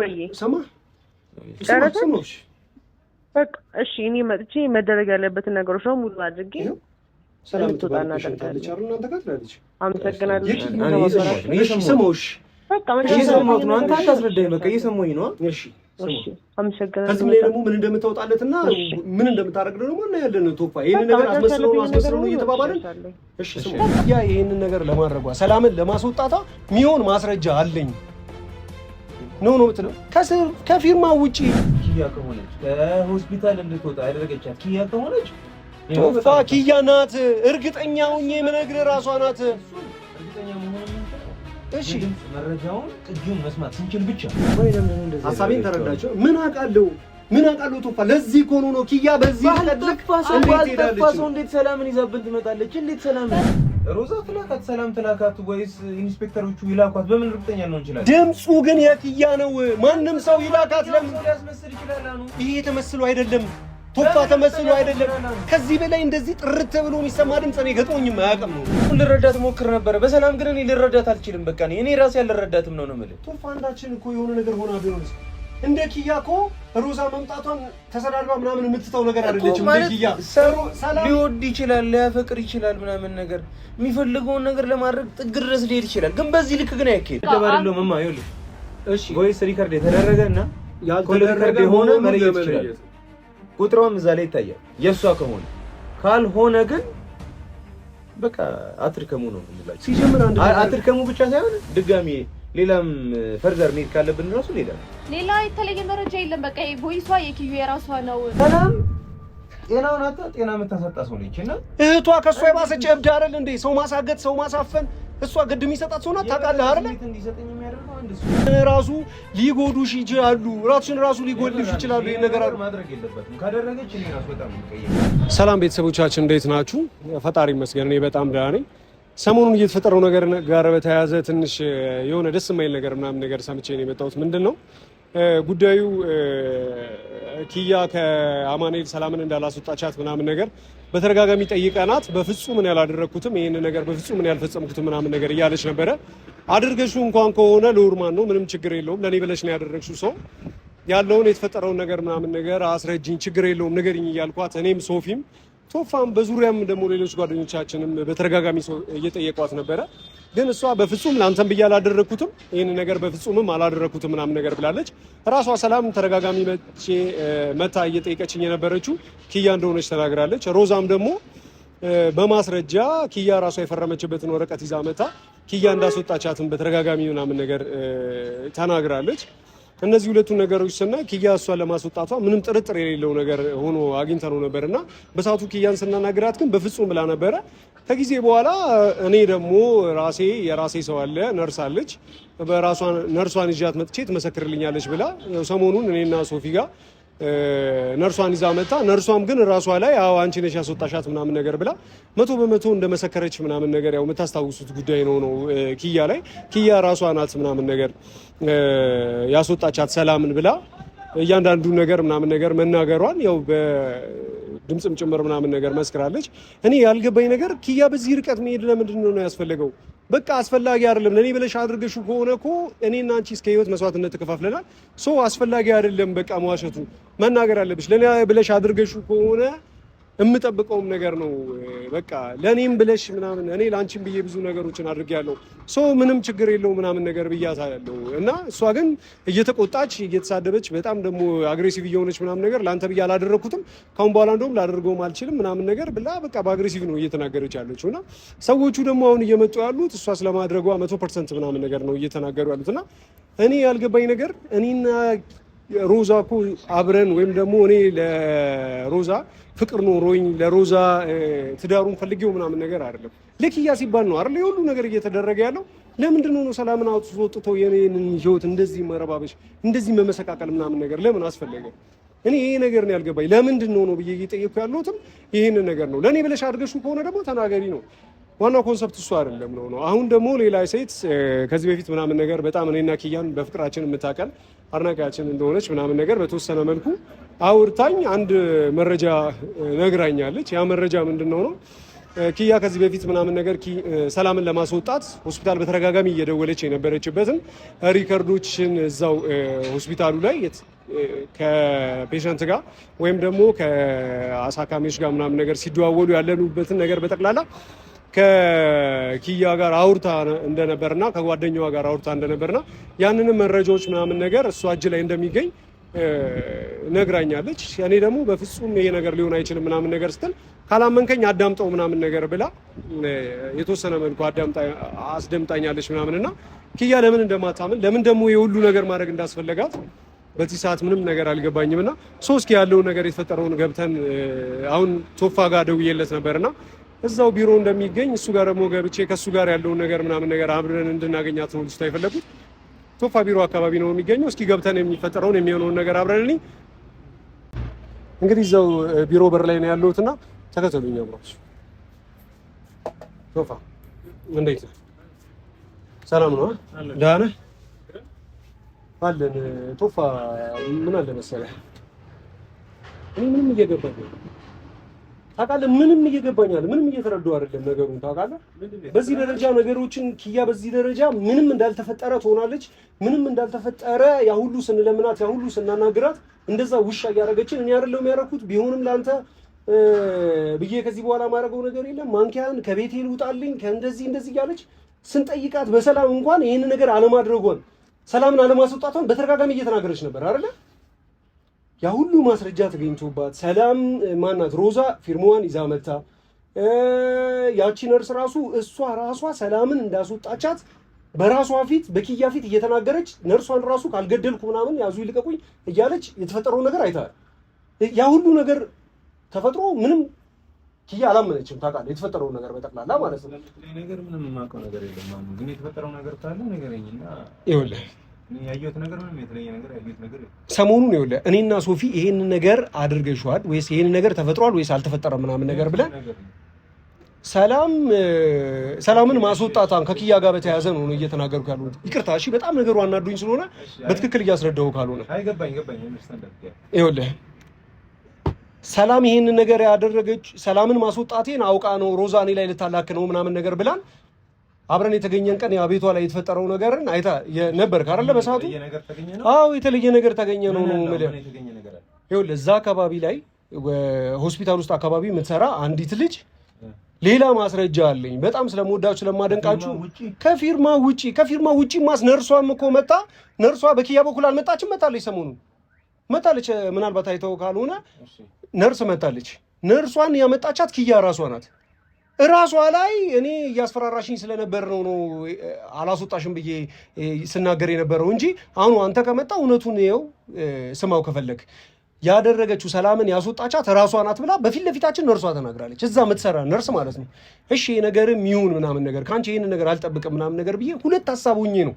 ወይ ሰማ ሰማሽ በቃ እሺ እኔ መጥቼ መደረግ ያለበትን ነገሮች ነው ሙሉ አድርጌ ሰላም ተባልካለች አይደል እናንተ ጋር ትላለች አመሰግናለሁ እሺ ሰማሽ በቃ እየሰማሁት ነው አንተ አታስረዳኝ በቃ እየሰማሁኝ ነው እሺ አመሰግናለሁ ከዚህ ላይ ደግሞ ምን እንደምታወጣለትና ምን እንደምታረግ ደግሞ እና ያለን ቶፋ ይሄን ነገር አስመስለው እየተባባልን እሺ ሰማ ያ ይሄን ነገር ለማድረጓ ሰላምን ለማስወጣታ ሚሆን ማስረጃ አለኝ ነው ብትለው ከፊርማ ውጪ ኪያ ከሆነች ከሆስፒታል እንድትወጣ ያደረገቻት ኪያ ከሆነች ቶፋ ኪያ ናት እርግጠኛ ሆኜ የምነግርህ ራሷ ናት እርግጠኛ መሆን እሺ መረጃውን ቅጂውን መስማት ስንችል ብቻ ወይ ለምን እንደዚህ ሐሳቤን ተረዳቸው ምን አውቃለሁ ቶፋ ለዚህ ኮኑ ነው ኪያ በዚህ እንዴት ሰላምን ይዛብን ትመጣለች እንዴት ሰላም ሮዛ ፍላካት ሰላም ትላካት ወይስ ኢንስፔክተሮቹ ይላኳት በምን እርግጠኛ ነው እንችላለን ድምጹ ግን የኪያ ነው ማንም ሰው ይላካት ለምን ሊያስመስል ይችላል አኑ ይሄ ተመስሎ አይደለም ቶፋ ተመስሎ አይደለም ከዚህ በላይ እንደዚህ ጥርት ተብሎ የሚሰማ ድምጽ እኔ ገጥሞኝም አያውቅም ነው ልረዳት ሞክር ነበር በሰላም ግን እኔ ልረዳት አልችልም በቃ እኔ ራሴ ያልረዳትም ነው የምልህ ቶፋ አንዳችን እኮ የሆነ ነገር ሆና ቢሆንስ እንደ ኪያ እኮ ሮዛ መምጣቷን ተሰዳድባ ምናምን የምትተው ነገር አይደለችም እንደ ኪያ ሰላም ሊወድ ይችላል ሊያፈቅር ይችላል ምናምን ነገር የሚፈልገውን ነገር ለማድረግ ጥግ ድረስ ሊሄድ ይችላል ግን በዚህ ልክ ግን አይከድ ተባረለው ማማ ይኸውልህ እሺ ቮይስ ሪከርድ የተደረገና ያልተደረገ የሆነ መለየት ይችላል ቁጥሯም እዛ ላይ ይታያል የሷ ከሆነ ካልሆነ ግን በቃ አትርከሙ ነው እንላለን ሲጀምር አንድ አትርከሙ ብቻ ሳይሆን ድጋሚ ሌላም ፈርዘር ሜድ ካለብን ራሱ ሌላ የተለየ መረጃ የለም በቃ ቮይሷ የኪዩ የራሷ ነው ሰላም ጤናውን አጣ ጤና የምታሰጣ ሰው ነች እና እህቷ ከሷ የባሰች እብድ አይደል እንዴ ሰው ማሳገት ሰው ማሳፈን እሷ ግድ የሚሰጣት ሰው ናት ታውቃለህ አይደል እንዲሰጠኝ የሚያደርገው አንድ ራሱ ሊጎዱሽ ይችላሉ ራስሽን ራሱ ሊጎድልሽ ይችላሉ ይሄን ነገር ማድረግ የለበትም ካደረገች እኔ ራሱ በጣም እንቀየም ሰላም ቤተሰቦቻችን እንዴት ናችሁ ፈጣሪ ይመስገን እኔ በጣም ደህና ነኝ ሰሞኑን እየተፈጠረው ነገር ጋር በተያያዘ ትንሽ የሆነ ደስ የማይል ነገር ምናምን ነገር ሰምቼ ነው የመጣሁት ምንድነው ጉዳዩ ኪያ ከአማኑኤል ሰላምን እንዳላስወጣቻት ምናምን ነገር በተረጋጋሚ ጠይቀናት በፍጹም ምን ያላደረኩትም ይሄን ነገር በፍጹም ምን ያልፈጸምኩትም ምናምን ነገር እያለች ነበረ አድርገሽው እንኳን ከሆነ ለኡርማን ነው ምንም ችግር የለውም ለኔ ብለሽ ነው ያደረግሽው ሰው ያለውን የተፈጠረውን ነገር ምናምን ነገር አስረጅኝ ችግር የለውም ንገሪኝ እያልኳት እኔም ሶፊም ቶፋም በዙሪያም ደግሞ ሌሎች ጓደኞቻችንም በተረጋጋሚ እየጠየቋት ነበረ ግን እሷ በፍጹም ላንተም ብዬ አላደረኩትም ይሄን ነገር በፍጹምም አላደረኩትም ምናምን ነገር ብላለች ራሷ ሰላም ተረጋጋሚ መታ እየጠየቀችኝ የነበረችው ኪያ እንደሆነች ተናግራለች ሮዛም ደግሞ በማስረጃ ኪያ ራሷ የፈረመችበትን ወረቀት ይዛ መታ ኪያ እንዳስወጣቻትን በተረጋጋሚ ምናምን ነገር ተናግራለች እነዚህ ሁለቱ ነገሮች ስና ኪያ እሷን ለማስወጣቷ ምንም ጥርጥር የሌለው ነገር ሆኖ አግኝተነው ነበርና በሳቱ ኪያን ስናናግራት ግን በፍጹም ብላ ነበረ ከጊዜ በኋላ እኔ ደግሞ የራሴ ሰው አለ ነርስ አለች በራሷ ነርሷን ይዣት መጥቼ ትመሰክርልኛለች ብላ ሰሞኑን እኔና ሶፊ ጋር ነርሷን ይዛ መጣ ነርሷም ግን ራሷ ላይ አዎ አንቺ ነሽ ያስወጣሻት ምናምን ነገር ብላ 100% እንደመሰከረች ምናምን ነገር ያው የምታስታውሱት ጉዳይ ነው ኪያ ላይ ኪያ ራሷ ናት ምናምን ነገር ያስወጣቻት ሰላምን ብላ እያንዳንዱ ነገር ምናምን ነገር መናገሯን ያው በድምጽም ጭምር ምናምን ነገር መስክራለች እኔ ያልገባኝ ነገር ኪያ በዚህ ርቀት መሄድ ለምንድን ነው ያስፈልገው በቃ አስፈላጊ አይደለም ለኔ ብለሽ አድርገሽው ከሆነ እኮ እኔና አንቺ እስከ ህይወት መስዋዕትነት ተከፋፍለናል ሶ አስፈላጊ አይደለም በቃ መዋሸቱ መናገር አለብሽ ለኔ ብለሽ አድርገሽው ከሆነ እምጠብቀውም ነገር ነው በቃ ለኔም ብለሽ ምናምን እኔ ላንቺም ብዬ ብዙ ነገሮችን አድርጌያለሁ ሶ ምንም ችግር የለው ምናምን ነገር ብያታለሁ እና እሷ ግን እየተቆጣች እየተሳደበች በጣም ደግሞ አግሬሲቭ እየሆነች ምናምን ነገር ላንተ ብዬ አላደረኩትም ካሁን በኋላ እንደውም ላደርገውም አልችልም ምናምን ነገር ብላ በቃ በአግሬሲቭ ነው እየተናገረች ያለችው እና ሰዎቹ ደግሞ አሁን እየመጡ ያሉት እሷ ስለማድረጓ 100% ምናምን ነገር ነው እየተናገሩ ያሉትና እኔ ያልገባኝ ነገር እኔና ሮዛ እኮ አብረን ወይም ደግሞ እኔ ለሮዛ ፍቅር ኖሮኝ ለሮዛ ትዳሩን ፈልጌው ምናምን ነገር አይደለም ለኪያ ሲባል ነው አይደል የሁሉ ነገር እየተደረገ ያለው ለምንድን ነው ሰላምን አውጥቶ የኔን ህይወት እንደዚህ መረባበሽ እንደዚህ መመሰቃቀል ምናምን ነገር ለምን አስፈለገ እኔ ይሄ ነገር ነው ያልገባኝ ለምንድን ነው ብዬ እየጠየቅኩ ያለሁትም ይሄን ነገር ነው ለኔ ብለሽ አድርገሽው ከሆነ ደግሞ ተናገሪ ነው ዋናው ኮንሰፕት እሱ አይደለም ነው አሁን ደግሞ ሌላ ሴት ከዚህ በፊት ምናምን ነገር በጣም እኔና ኪያን በፍቅራችን የምታቀል አድናቂያችን እንደሆነች ምናምን ነገር በተወሰነ መልኩ አውርታኝ አንድ መረጃ ነግራኛለች ያ መረጃ ምንድነው ነው ኪያ ከዚህ በፊት ምናምን ነገር ሰላምን ለማስወጣት ሆስፒታል በተደጋጋሚ እየደወለች የነበረችበትን ሪከርዶችን እዛው ሆስፒታሉ ላይ ከፔሸንት ጋር ወይም ደግሞ ከአሳካሚዎች ጋር ምናምን ነገር ሲደዋወሉ ያለኑበትን ነገር በጠቅላላ ከኪያ ጋር አውርታ እንደነበርና ከጓደኛዋ ጋር አውርታ እንደነበርና ያንንም መረጃዎች ምናምን ነገር እሷ እጅ ላይ እንደሚገኝ ነግራኛለች። እኔ ደግሞ በፍጹም ይሄ ነገር ሊሆን አይችልም ምናምን ነገር ስትል ካላመንከኝ አዳምጠው ምናምን ነገር ብላ የተወሰነ መልኩ አስደምጣኛለች ምናምንና ኪያ ለምን እንደማታምን ለምን ደግሞ የሁሉ ነገር ማድረግ እንዳስፈለጋት በዚህ ሰዓት ምንም ነገር አልገባኝምና ሶስት ያለውን ነገር የተፈጠረውን ገብተን አሁን ቶፋ ጋር ደውዬለት ነበርና እዛው ቢሮ እንደሚገኝ እሱ ጋር ደግሞ ገብቼ ከሱ ጋር ያለውን ነገር ምናምን ነገር አብረን እንድናገኛት ነው ልጅቷ የፈለጉት። ቶፋ ቢሮ አካባቢ ነው የሚገኘው። እስኪ ገብተን የሚፈጠረውን የሚሆነውን ነገር አብረን እንግዲህ እዛው ቢሮ በር ላይ ነው ያለሁትና ተከተሉኝ አብራችሁ። ቶፋ እንዴት ነህ? ሰላም ነው? ደህና ነህ? አለን። ቶፋ ምን አለ መሰለህ እኔ ምንም እየገባኝ ታውቃለህ፣ ምንም እየገባኝ አይደለም፣ ምንም እየተረዳሁ አይደለም ነገሩን ታውቃለህ። በዚህ ደረጃ ነገሮችን ኪያ በዚህ ደረጃ ምንም እንዳልተፈጠረ ትሆናለች። ምንም እንዳልተፈጠረ ያ ሁሉ ስንለምናት ያ ሁሉ ስናናግራት እንደዛ ውሻ እያደረገችን እኔ አይደለሁም ያደረኩት ቢሆንም ላንተ ብዬ ከዚህ በኋላ ማድረገው ነገር የለም ማንኪያን ከቤቴ ልውጣልኝ ከእንደዚህ እያለች ስንጠይቃት በሰላም እንኳን ይሄን ነገር አለማድረጓን ሰላምን አለማስወጣቷን በተደጋጋሚ እየተናገረች ነበር አይደለ? ያ ሁሉ ማስረጃ ተገኝቶባት ሰላም ማናት ሮዛ ፊርማዋን ይዛ መጣ። ያቺ ነርስ እሷ ራሷ ሰላምን እንዳስወጣቻት በራሷ ፊት በኪያ ፊት እየተናገረች ነርሷን ራሱ ካልገደልኩ ምናምን ያዙ ይልቀቁኝ እያለች የተፈጠረው ነገር አይታል። ያ ሁሉ ነገር ተፈጥሮ ምንም ኪያ አላመነችም ታውቃለህ። የተፈጠረው ነገር በጠቅላላ ማለት ነው ነገር ምንም የማውቀው ነገር የለም ማለት ግን የተፈጠረው ነገር ካለ ነገረኝና ይኸውልህ ያየሁት ነገር ምንም የተለየ ነገር ያየሁት ነገር ሰሞኑን ይኸውልህ እኔና ሶፊ ይሄን ነገር አድርገሽዋል ወይስ ይሄን ነገር ተፈጥሯል ወይስ አልተፈጠረም ምናምን ነገር ብለን ሰላምን ማስወጣቷን ከኪያ ጋር በተያያዘ ነው እየተናገርኩ ያሉት። ይቅርታ እሺ፣ በጣም ነገሩ አናዱኝ ስለሆነ በትክክል እያስረዳው ካልሆነ ገባኝ ይኸውልህ ሰላም ይሄን ነገር ያደረገች ሰላምን ማስወጣቴን አውቃ ነው ሮዛ እኔ ላይ ልታላክ ነው ምናምን ነገር ብላን አብረን የተገኘን ቀን ያ ቤቷ ላይ የተፈጠረው ነገርን አይታ ነበር ካረለ በሰዓቱ አዎ የተለየ ነገር ተገኘ ነው ማለት ይኸውልህ እዛ አካባቢ ላይ ሆስፒታል ውስጥ አካባቢ የምትሰራ አንዲት ልጅ ሌላ ማስረጃ አለኝ በጣም ስለምወዳችሁ ስለማደንቃችሁ ከፊርማ ውጪ ማስ ነርሷም እኮ መጣ ነርሷ በኪያ በኩል አልመጣችም መጣለች ሰሞኑን መጣለች ምናልባት አይተው ካልሆነ ነርስ መጣለች ነርሷን ያመጣቻት ኪያ ራሷ ናት ራሷ ላይ እኔ እያስፈራራሽኝ ስለነበር ነው አላስወጣሽም ብዬ ስናገር የነበረው እንጂ አሁን አንተ ከመጣ እውነቱን ነው ስማው ከፈለክ ያደረገችው ሰላምን ያስወጣቻት ራሷ ናት ብላ በፊት ለፊታችን ነርሷ ተናግራለች እዛ የምትሰራ ነርስ ማለት ነው እሺ ነገርም ይሁን ምናምን ነገር ካንቺ ይሄን ነገር አልጠብቅም ምናምን ነገር ብዬ ሁለት ሐሳብ ሆኜ ነው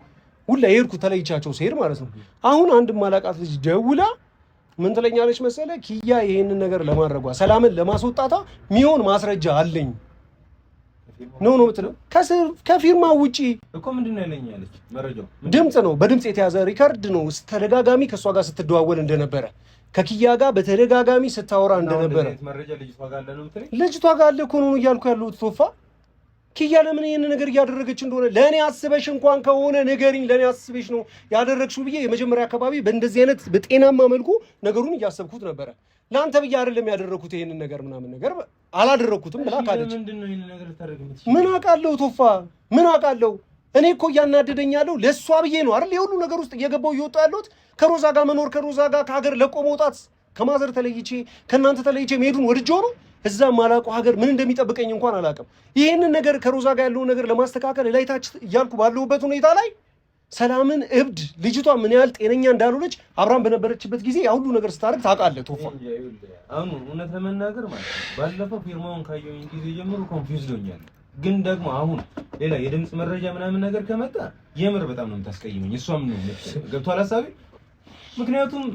ሁላ የሄድኩ ተለይቻቸው ሲሄድ ማለት ነው አሁን አንድ ማላቃት ልጅ ደውላ ምን ትለኛለች መሰለ ኪያ ይሄን ነገር ለማድረጓ ሰላምን ለማስወጣታ ሚሆን ማስረጃ አለኝ ኖ ብትለው ከፊርማ ውጪ እኮ ምንድነው ያለኛለች መረጃው ድምጽ ነው በድምጽ የተያዘ ሪከርድ ነው ተደጋጋሚ ከሷ ጋር ስትደዋወል እንደነበረ ከኪያ ጋር በተደጋጋሚ ስታወራ እንደነበረ መረጃ ልጅቷ ጋር አለ ነው የምትለኝ ልጅቷ ጋር አለ እኮ ነው እያልኩ ያለሁት ቶፋ ኪያ ለምን ይሄን ነገር እያደረገች እንደሆነ ለኔ አስበሽ እንኳን ከሆነ ነገርኝ ለኔ አስበሽ ነው ያደረግሽው ብዬ የመጀመሪያ አካባቢ በእንደዚህ አይነት በጤናማ መልኩ ነገሩን እያሰብኩት ነበረ ላንተ ብዬ አይደለም ያደረኩት ይሄን ነገር ምናምን ነገር አላደረኩትም ብላ ካለች ምንድነው ይሄን ነገር ታደርግ ምን አውቃለሁ ቶፋ ምን አውቃለሁ እኔ እኮ እያናደደኝ ያለው ለሷ ብዬ ነው አይደል የሁሉ ነገር ውስጥ እየገባው እየወጣ ያለሁት ከሮዛ ጋር መኖር ከሮዛ ጋር ከሀገር ለቆ መውጣት ከማዘር ተለይቼ ከእናንተ ተለይቼ መሄዱን ወድጄው ነው እዛ ማላውቀው ሀገር ምን እንደሚጠብቀኝ እንኳን አላውቅም ይሄንን ነገር ከሮዛ ጋር ያለውን ነገር ለማስተካከል ላይታች እያልኩ ባለሁበት ሁኔታ ላይ ሰላምን እብድ ልጅቷ ምን ያህል ጤነኛ እንዳልሆነች አብራን በነበረችበት ጊዜ ያ ሁሉ ነገር ስታደርግ ታውቃለህ ቶፋ አሁን እውነት ለመናገር ማለት ነው ባለፈው ፊርማውን ካየሁኝ ጊዜ ጀምሮ ኮንፊውዝድ ሆኛለሁ ግን ደግሞ አሁን ሌላ የድምጽ መረጃ ምናምን ነገር ከመጣ የምር በጣም ነው የምታስቀይመኝ እሷም ነው ገብቷል ሐሳቤ ምክንያቱም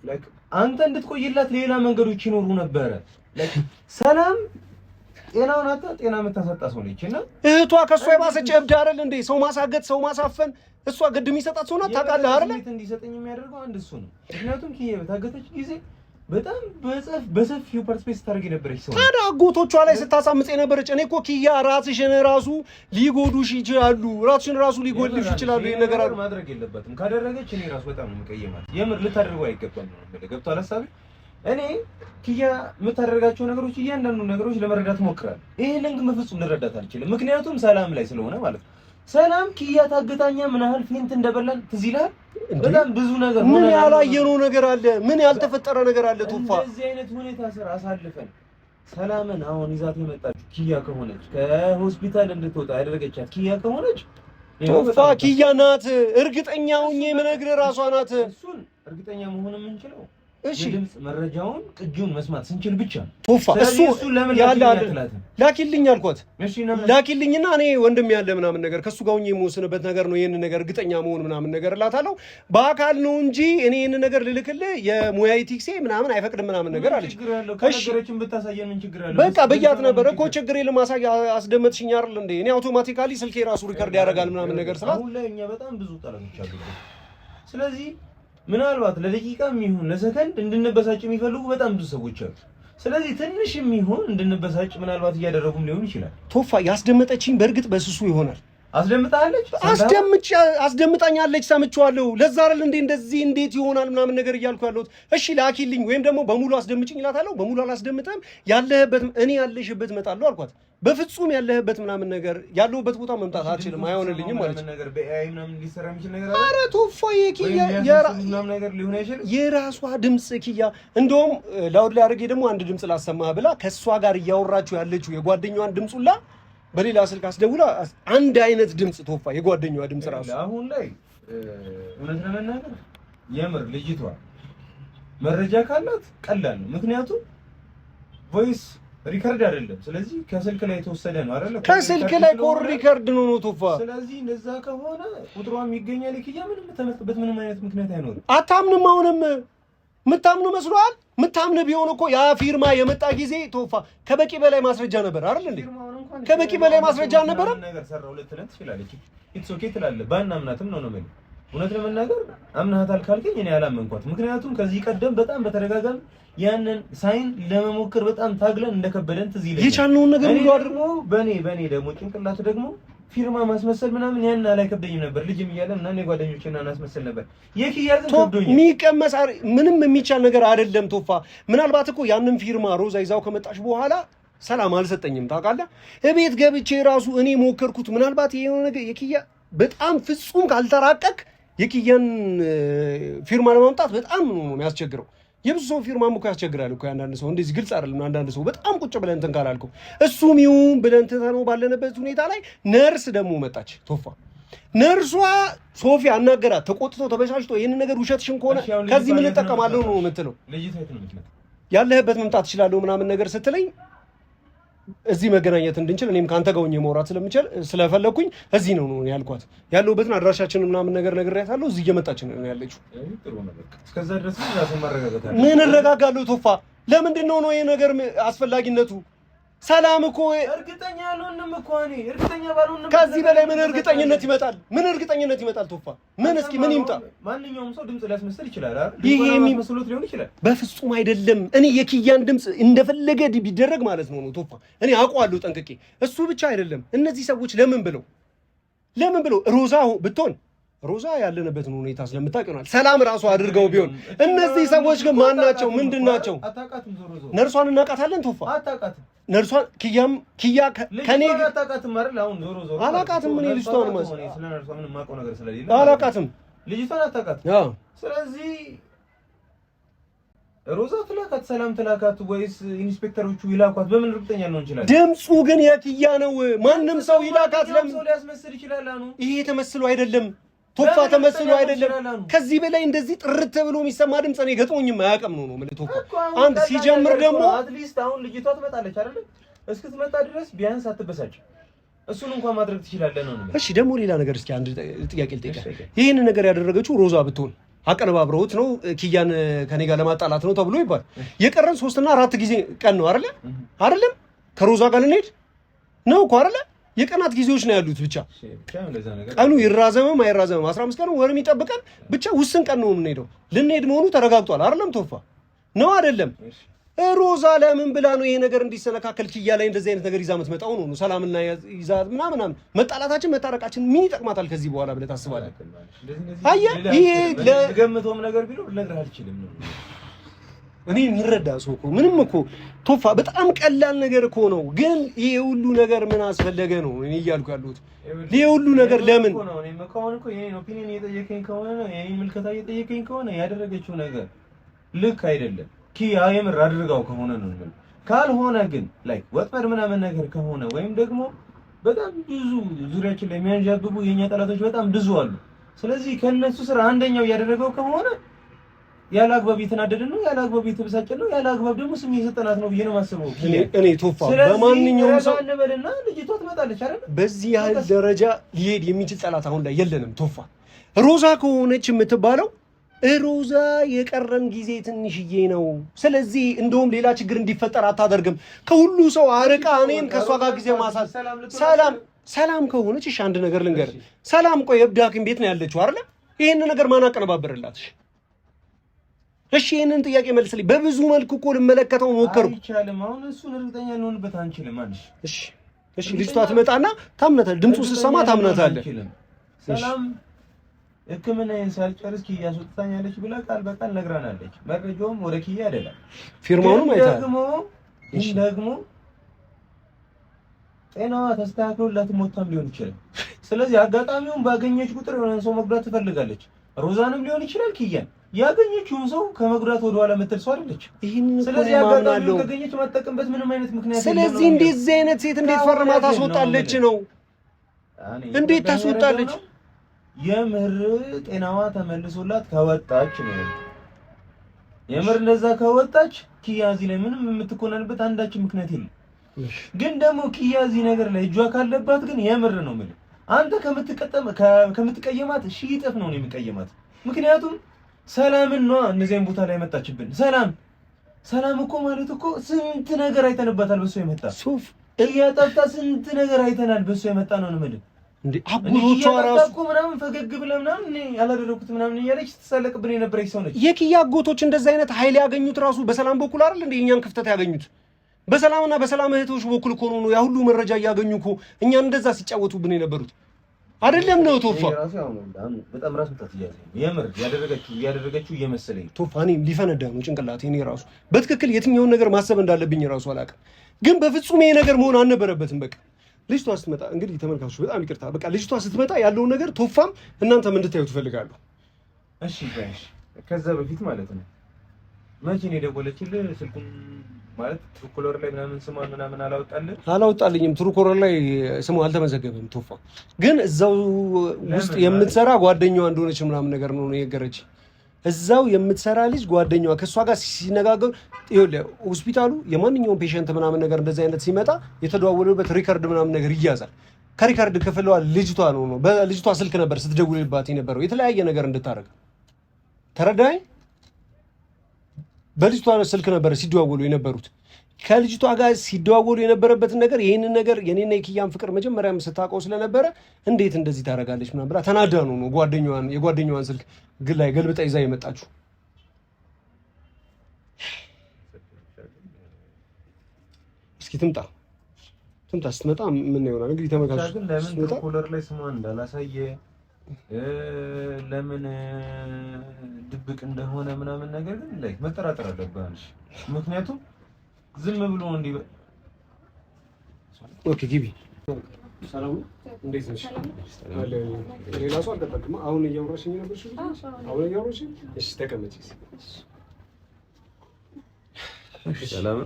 ላይክ አንተ እንድትቆይላት ሌላ መንገዶች ይኖሩ ነበረ ላይክ ሰላም ጤናውን አጣ ጤና የምታሰጣ ሰው ነችና እህቷ ከሷ የባሰች እብድ አይደል እንዴ ሰው ማሳገጥ ሰው ማሳፈን እሷ ግድ የሚሰጣት ሰው ናት ታውቃለህ አይደል እንዲሰጠኝ የሚያደርገው አንድ እሱ ነው ምክንያቱም ኪያ በታገተች ጊዜ በጣም በሰፊው ፓርቲስፔት ታደርጊ ነበረች ሰው ታዲያ አጎቶቿ ላይ ስታሳምጽ የነበረች እኔ እኮ ኪያ ራስሽን ራሱ ሊጎዱሽ ይችላሉ ራስሽን ራሱ ሊጎድልሽ ይችላሉ ይሄን ነገር ማድረግ የለበትም ካደረገች እኔ ራሱ በጣም ነው የምቀየማት የምር ልታደርገው አይገባም ነው ገብቷል ሐሳቤ እኔ ኪያ የምታደርጋቸው ነገሮች እያንዳንዱ ነገሮች ለመረዳት ሞክራለሁ ይሄንን ግን በፍጹም ልረዳት አልችልም ምክንያቱም ሰላም ላይ ስለሆነ ማለት ነው ሰላም ኪያ ታገታኛ ምን ያህል ፌንት እንደበላን ትዝ ይላል በጣም ብዙ ነገር ምን ያላየነው ነገር አለ ምን ያልተፈጠረ ነገር አለ ቶፋ እንደዚህ አይነት ሁኔታ ስራ አሳልፈን ሰላምን አሁን ይዛት የመጣችው ኪያ ከሆነች ከሆስፒታል እንድትወጣ ያደረገቻት ኪያ ከሆነች ቶፋ ኪያ ናት እርግጠኛ ሆኜ የምነግርህ ራሷ ናት እሱን እርግጠኛ መሆን የምንችለው እሺ ድምጽ መረጃውን ቅጂውን መስማት ስንችል ብቻ ቶፋ እሱ ያለ ላኪልኝ አልኳት እሺ ላኪልኝና እኔ ወንድም ያለ ምናምን ነገር ከሱ ጋር ሆኜ የምወስንበት ነገር ነው ይሄን ነገር እርግጠኛ መሆን ምናምን ነገር እላታለሁ በአካል ነው እንጂ እኔ ይሄን ነገር ልልክልህ የሙያዊ ቲክሴ ምናምን አይፈቅድም ምናምን ነገር አለች ከነገረችን ብታሳየን ምን ችግር አለ በቃ በያት ነበር እኮ ችግር ለማሳያ አስደመጥሽኝ አይደል እንዴ እኔ አውቶማቲካሊ ስልኬ ራሱ ሪከርድ ያደርጋል ምናምን ነገር ስላት አሁን ላይ እኛ በጣም ብዙ ጠላቶች አሉ ስለዚህ ምናልባት ለደቂቃም ይሁን ለሰከንድ እንድንበሳጭ የሚፈልጉ በጣም ብዙ ሰዎች አሉ ስለዚህ ትንሽም ይሁን እንድንበሳጭ ምናልባት እያደረጉም ሊሆን ይችላል ቶፋ ያስደመጠችኝ በእርግጥ በስሱ ይሆናል አስደምጣኛለች ሰምቼዋለሁ ለዛ አይደል እንዴ እንደዚህ እንዴት ይሆናል ምናምን ነገር እያልኩ ያለሁት እሺ ላኪልኝ ወይም ደግሞ በሙሉ አስደምጪኝ እላታለሁ በሙሉ አላስደምጥም ያለህበት እኔ ያለሽበት እመጣለሁ አልኳት በፍጹም ያለህበት ምናምን ነገር ያለሁበት ቦታ መምጣት አልችልም አይሆንልኝም ማለት ነው ነገር በኤአይ ምናምን ሊሰራ የሚችል ነገር አለ ኧረ ቶፋ የኪያ ነገር ሊሆን አይችልም የራሷ ድምጽ ኪያ እንደውም ላውድ ላይ አድርጌ ደግሞ አንድ ድምጽ ላሰማህ ብላ ከሷ ጋር እያወራችሁ ያለችው የጓደኛዋን ድምጹላ በሌላ ስልክ አስደውላ አንድ አይነት ድምጽ ቶፋ የጓደኛዋ ድምጽ ራሱ አሁን ላይ እውነት ለመናገር የምር ልጅቷ መረጃ ካላት ቀላል ነው ምክንያቱም ቮይስ ሪከርድ አይደለም ስለዚህ ከስልክ ላይ የተወሰደ ነው አይደል ከስልክ ላይ ኮር ሪከርድ ነው ቶፋ ስለዚህ እንደዛ ከሆነ ቁጥሯም ይገኛል ይክያ ምንም ተመጥበት ምንም አይነት ምክንያት አይኖርም አታምንም አሁንም ምታምኑ መስሏል ምታምነ ቢሆን እኮ ያ ፊርማ የመጣ ጊዜ ቶፋ ከበቂ በላይ ማስረጃ ነበር አይደል እንዴ ከበቂ በላይ ማስረጃ ነበር ነገር ሰራው ለትለት ይችላልች ኢትስ ኦኬ ትላለ ባናምናትም ነው ማለት እውነት ለመናገር አምናታል ካልከኝ እኔ አላመንኳት ምክንያቱም ከዚህ ቀደም በጣም በተደጋጋሚ ያንን ሳይን ለመሞከር በጣም ታግለን እንደከበደን ትዝ ይለኛል የቻልነውን ነገር ሁሉ አድርጎ በኔ ደግሞ ጭንቅላት ደግሞ ፊርማ ማስመሰል ምናምን ያን አላይከብደኝም ነበር ልጅም እያለን እና እኔ ጓደኞቼና እናስመሰል ነበር የኪያ ግን ከብዶኝ ሚቀመስ ምንም የሚቻል ነገር አይደለም ቶፋ ምናልባት እኮ ያንን ፊርማ ሮዛ ይዛው ከመጣች በኋላ ሰላም አልሰጠኝም ታውቃለህ እቤት ገብቼ ራሱ እኔ ሞከርኩት ምናልባት የሆነ ነገር የኪያ በጣም ፍጹም ካልተራቀቅ የኪያን ፊርማ ለማምጣት በጣም ነው የሚያስቸግረው የብዙ ሰው ፊርማ እኮ ያስቸግራል እኮ አንዳንድ ሰው እንደዚህ ግልጽ አይደለም አንዳንድ ሰው በጣም ቁጭ ብለን እንትን ካላልከው እሱም ይሁን ብለን ተተነው ባለንበት ሁኔታ ላይ ነርስ ደግሞ መጣች ቶፋ ነርሷ ሶፊ አናገራት ተቆጥቶ ተበሻሽቶ ይሄን ነገር ውሸትሽን ከሆነ ከዚህ ምን ተጠቀማለሁ ነው የምትለው ያለህበት መምጣት ይችላልው ምናምን ነገር ስትለኝ እዚህ መገናኘት እንድንችል እኔም ካንተ ጋር ሆኜ ማውራት ስለምችል ስለፈለኩኝ እዚህ ነው ያልኳት ያለውበትን አድራሻችን ምናምን ነገር ነግሬያታለሁ እዚህ እየመጣች ነው ያለችው ጥሩ ነገር እስከዛ ድረስ ራስን ማረጋጋት አለ ምን እረጋጋለሁ ቶፋ ለምንድን ነው ይሄ ነገር አስፈላጊነቱ ሰላም እኮ እርግጠኛ ያልሆንም እኮ እኔ እርግጠኛ ባልሆንም ከዚህ በላይ ምን እርግጠኝነት ይመጣል ምን እርግጠኝነት ይመጣል ቶፋ ምን እስኪ ምን ይምጣ ማንኛውም ሰው ድምጽ ሊያስመስል ይችላል አይደል ይሄ የሚመስሉት ሊሆን ይችላል በፍጹም አይደለም እኔ የኪያን ድምጽ እንደፈለገ ቢደረግ ማለት ነው ቶፋ እኔ አውቀዋለሁ ጠንቅቄ እሱ ብቻ አይደለም እነዚህ ሰዎች ለምን ብለው ሮዛ ብትሆን ሮዛ ያለንበትን ሁኔታ ስለምታውቅ ይሆናል ሰላም ራሱ አድርገው ቢሆን እነዚህ ሰዎች ግን ማን ናቸው ምንድናቸው አታውቃትም ዞሮ ነርሷን እናውቃታለን ቶፋ አታውቃትም ነርሷን ኪያ ከኔ አታውቃትም አይደል አሁን ዞሮ አላውቃትም ምን ልጅቷን ማለት ስለ ነርሷ ምንም ማውቀው ነገር ስለሌለ አላውቃትም ልጅቷን አታውቃትም አዎ ስለዚህ ሮዛ ትላካት ሰላም ትላካት ወይስ ኢንስፔክተሮቹ ይላኳት በምን እርግጠኛ ነው እንችላለን ድምጹ ግን የኪያ ነው ማንም ሰው ይላካት ለምን ሰው ሊያስመስል ይችላል አኑ ይሄ ተመስሎ አይደለም ቶፋ ተመስሎ አይደለም ከዚህ በላይ እንደዚህ ጥርት ብሎ የሚሰማ ድምጽ ነው ገጥሞኝም አያውቅም ነው ማለት ቶፋ አንድ ሲጀምር ደግሞ አትሊስት አሁን ልጅቷ ትመጣለች አይደል እስክትመጣ ድረስ ቢያንስ አትበሳጭ እሱን እንኳን ማድረግ ትችላለህ ነው እሺ ደግሞ ሌላ ነገር እስኪ አንድ ጥያቄ ልጠይቅህ ይሄን ነገር ያደረገችው ሮዛ ብትሆን አቀነባብረውት ነው ኪያን ከኔ ጋር ለማጣላት ነው ተብሎ ይባል የቀረን 3 እና 4 ጊዜ ቀን ነው አይደለም ከሮዛ ጋር ልንሄድ ነው እኮ አይደለ የቀናት ጊዜዎች ነው ያሉት ብቻ ቀኑ ይራዘምም አይራዘምም 15 ቀን ወርም ይጠብቃል ብቻ ውስን ቀን ነው የምንሄደው ልንሄድ መሆኑ ተረጋግጧል አይደለም ቶፋ ነው አይደለም? ሮዛ ለምን ብላ ነው ይሄ ነገር እንዲሰነካከል ኪያ ላይ እንደዚህ አይነት ነገር ይዛ የምትመጣው? ነው ሰላምና ይዛ ምናምን መጣላታችን መታረቃችን ምን ይጠቅማታል ከዚህ በኋላ ብለህ ታስባለህ? አየህ ይሄ ለገምቶም ነገር ቢለው ልነግርህ አልችልም ነው እኔ የሚረዳ ሰው እኮ ምንም እኮ ቶፋ በጣም ቀላል ነገር እኮ ነው። ግን ይሄ ሁሉ ነገር ምን አስፈለገ ነው እኔ እያልኩ ያለሁት። ይሄ ሁሉ ነገር ለምን ነው? እኔ መካውን እኮ የኔ ኦፒኒየን እየጠየቀኝ ከሆነ የኔ ምልከታ እየጠየቀኝ ከሆነ ያደረገችው ነገር ልክ አይደለም። ኪያ የምር አድርጋው ከሆነ ነው ማለት ካልሆነ ግን ላይክ ወጥመድ ምናምን ነገር ከሆነ ወይም ደግሞ በጣም ብዙ ዙሪያችን ላይ የሚያንዣብቡ የኛ ጠላቶች በጣም ብዙ አሉ። ስለዚህ ከነሱ ስራ አንደኛው ያደረገው ከሆነ ያለ አግባብ የተናደደ ነው፣ ያለ አግባብ የተበሳጨ ነው፣ ያለ አግባብ ደግሞ ስም እየሰጠናት ነው ብዬ ነው የማስበው። እኔ ቶፋ በማንኛውም ሰው ለበልና ልጅቷ ትመጣለች አይደል? በዚህ ያህል ደረጃ ሊሄድ የሚችል ጠላት አሁን ላይ የለንም ቶፋ። ሮዛ ከሆነች የምትባለው ሮዛ የቀረን ጊዜ ትንሽዬ ነው። ስለዚህ እንደውም ሌላ ችግር እንዲፈጠር አታደርግም። ከሁሉ ሰው አርቃ እኔን ከሷ ጋር ጊዜ ማሳት ሰላም ከሆነች እሺ፣ አንድ ነገር ልንገር። ሰላም ቆይ እብድ ሐኪም ቤት ነው ያለችው አይደል? ይሄን ነገር ማን አቀነባበረላት? እሺ ይሄንን ጥያቄ መልስልኝ። በብዙ መልኩ እኮ ልመለከተው ሞከርኩ። አይቻልም። አሁን እሱን እርግጠኛ ልሆንበት አንችልም ማለት እሺ ልጅቷ ትመጣና ታምናታለህ። ድምፁ ስትሰማ ታምናታለህ። ሰላም ሕክምናዬን ሳልጨርስ ኪያ አስወጥታኛለች ብላ ቃል በቃል ነግራናለች። መረጃውም ወደ ኪያ አይደለም። ፊርማውንም አይታል ደግሞ ጤናዋ ተስተካክሎላት ሞታም ሊሆን ይችላል። ስለዚህ አጋጣሚውን ባገኘች ቁጥር የሆነን ሰው መጉዳት ትፈልጋለች። ሮዛንም ሊሆን ይችላል ኪያን ያገኘችውን ሰው ከመጉዳት ወደ ኋላ መተል ሰው አይደለች። ስለዚህ አጋጣሚውን ካገኘች ማጠቀምበት ምንም አይነት ምክንያት የለም። ስለዚህ እንደዚህ አይነት ሴት እንዴት ፈርማ ታስወጣለች ነው? እንዴት ታስወጣለች? የምር ጤናዋ ተመልሶላት ከወጣች ነው። የምር እንደዛ ከወጣች ኪያ እዚህ ላይ ምንም የምትኮነንበት አንዳች ምክንያት የለም። ግን ደግሞ ኪያ እዚህ ነገር ላይ እጇ ካለባት ግን የምር ነው ማለት አንተ ከምትቀየማት ሺህ እጥፍ ነው የሚቀየማት። ምክንያቱም ሰላምን ነው እነዚህን ቦታ ላይ መጣችብን። ሰላም እኮ ማለት እኮ ስንት ነገር አይተንባታል። በሷ የመጣ ሱፍ እያጠፍታ ስንት ነገር አይተናል። በሷ የመጣ ነው ማለት እንዴ አጉሮቿ ራሱ እኮ ምናምን ፈገግ ብለ ምናምን ያላደረኩት ምናምን እያለች ትሳለቅብን የነበረች ሰው ነች። የኪያ አጎቶች እንደዚህ አይነት ኃይል ያገኙት ራሱ በሰላም በኩል አይደል እንዴ? እኛን ክፍተት ያገኙት በሰላምና በሰላም እህቶች በኩል እኮ ነው። ያ ሁሉ መረጃ እያገኙ እኮ እኛን እንደዛ ሲጫወቱብን የነበሩት አይደለም ነው ቶፋ። በጣም ራስ ምታት የምር ያደረገችው እየመሰለኝ ቶፋ። እኔም ሊፈነዳ ነው ጭንቅላቴ። እኔ ራሱ በትክክል የትኛውን ነገር ማሰብ እንዳለብኝ ራሱ አላውቅም። ግን በፍጹም ይሄ ነገር መሆን አልነበረበትም። በቃ ልጅቷ ስትመጣ እንግዲህ ተመልካቾች በጣም ይቅርታ፣ በቃ ልጅቷ ስትመጣ ያለውን ነገር ቶፋም እናንተም እንድታዩ ትፈልጋለሁ። እሺ ጋሽ፣ ከዛ በፊት ማለት ነው መቼ ነው የደወለችልህ? ስልኩን ማለት ትሩኮለር ላይ ምናምን ስሟን ምናምን አላወጣልኝም። ትሩኮለር ላይ ስሟ አልተመዘገበም። ቶፋ ግን እዛው ውስጥ የምትሰራ ጓደኛዋ እንደሆነች ምናምን ነገር ነው የነገረች። እዛው የምትሰራ ልጅ ጓደኛዋ ከሷ ጋር ሲነጋገሩ ይኸውልህ፣ ሆስፒታሉ የማንኛውም ፔሸንት ምናምን ነገር እንደዚህ አይነት ሲመጣ የተደዋወሉበት ሪከርድ ምናምን ነገር ይያዛል። ከሪከርድ ክፍሏ ልጅቷ ነው በልጅቷ ስልክ ነበር ስትደውልባት የነበረው የተለያየ ነገር እንድታረግ ተረዳኝ። በልጅቷ ስልክ ነበር ሲደዋወሉ የነበሩት። ከልጅቷ ጋር ሲደዋወሉ የነበረበትን ነገር ይሄንን ነገር የኔና የኪያን ፍቅር መጀመሪያም ስታውቀው ስለነበረ እንዴት እንደዚህ ታደርጋለች ምናምን ብላ ተናዳ ነው የጓደኛዋን ስልክ ግን ላይ ገልብጣ ይዛ የመጣችው። እስኪ ትምጣ። ስትመጣ ምን ይሆናል እንግዲህ ተመካከሩ። ግን ለምን ትሩኮለር ላይ ስሟን እንዳላሳየ ለምን ድብቅ እንደሆነ ምናምን ነገር ግን ላይ መጠራጠር አለብህ። ምክንያቱም ዝም ብሎ እንዲህ ኦኬ ግቢ። ሰላም እንዴት ነሽ? ሌላ ሰው አልጠበቅም። አሁን እያወራሽኝ ነበር። አሁን እያወራሽኝ። እሺ ተቀመጪ። ሰላም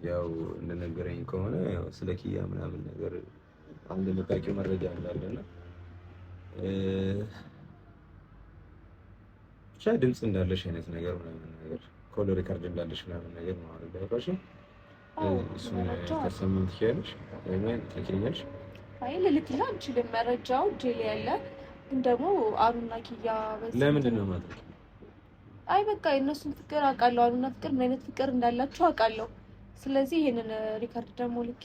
ያው እንደነገረኝ ከሆነ ያው ስለ ኪያ ምናምን ነገር አንድ የምታውቂው መረጃ እንዳለና ብቻ ድምፅ እንዳለሽ አይነት ነገር ምናምን ነገር ኮል ሪከርድ እንዳለሽ ምናምን ነገር ነው አይደል? ያውቃሽ እሱን ተሰማን ትያለሽ ወይ ትልኪኛለሽ? አይ ልልክልህ አንችልም። መረጃው እጄ ላይ ያለ ግን ደግሞ አሩና ኪያ ለምንድን ነው ማለት? አይ በቃ የእነሱን ፍቅር አውቃለሁ። አሩና ፍቅር ምን አይነት ፍቅር እንዳላቸው አውቃለሁ። ስለዚህ ይሄንን ሪከርድ ደግሞ ልኬ